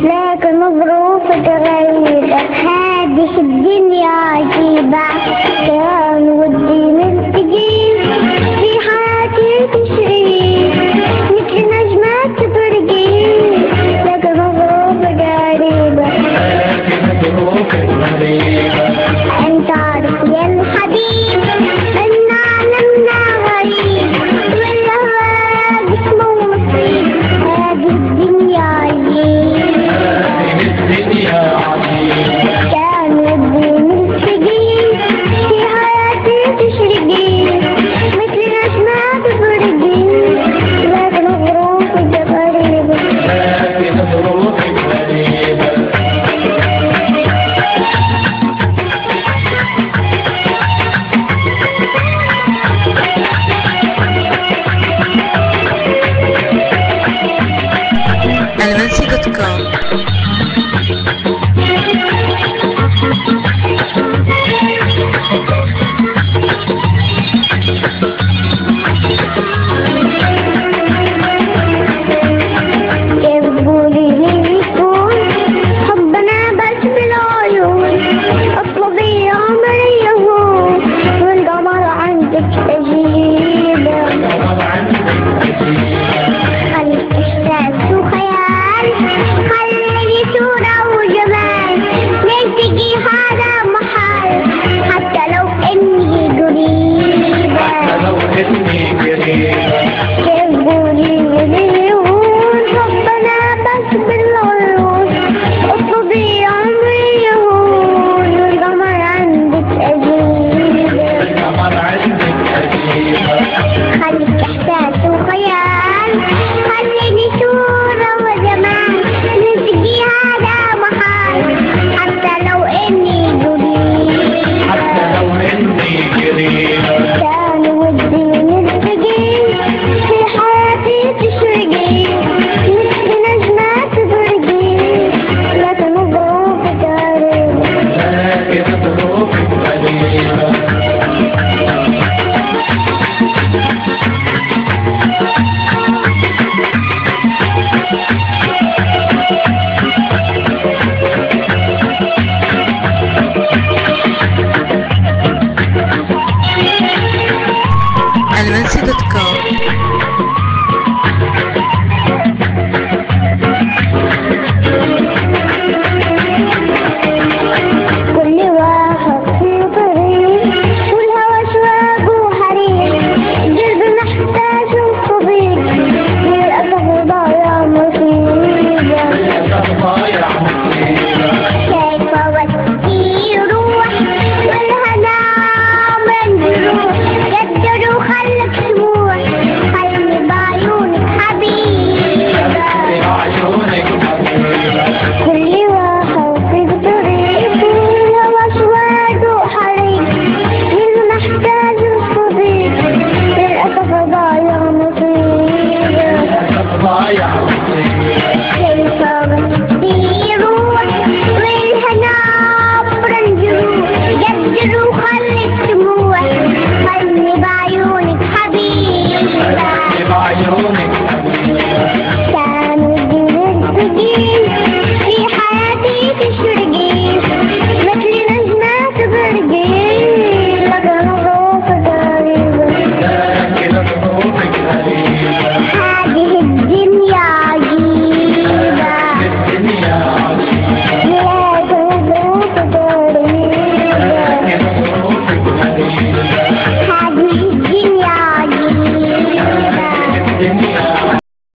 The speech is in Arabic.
لكن ظروفك غريبة، هذه الدنيا عجيبة. كان ودي نلتقي في حياتي تشريك، مثل نجمة تبرقي. لكن ظروفك غريبة، انت عارف يا الحبيب ان عالمنا غريب، والهواء اسمه مصيب. هذه الدنيا عجيب، كان ودي نلتقي في حياتي تشرقي، مثل نجمة تبرقي. لكن ظروفك غريبة. Almansi.com. كيف تقولي لي يكون حبنا بس بالعيون؟ اطلبي عمري يهون، والقمر عندك عجيبة. خليك احساس وخيال، خليني صورة وجمال، نلتقي هذا محال، حتى لو اني قريبة. كيف تقولي لي يهون حبنا بس بالعيون؟ اطلبي عمري يهون، والقمر عندك عجيبة. خليك احساس وخيال، خليني صورة وجمال، نلتقي هذا محال، حتى لو اني قريبة. كان ودي نلتقي في حياتي تشرقي، مثل نجمة تبرقي. لكن ظروفك غريبة. Almansi.com.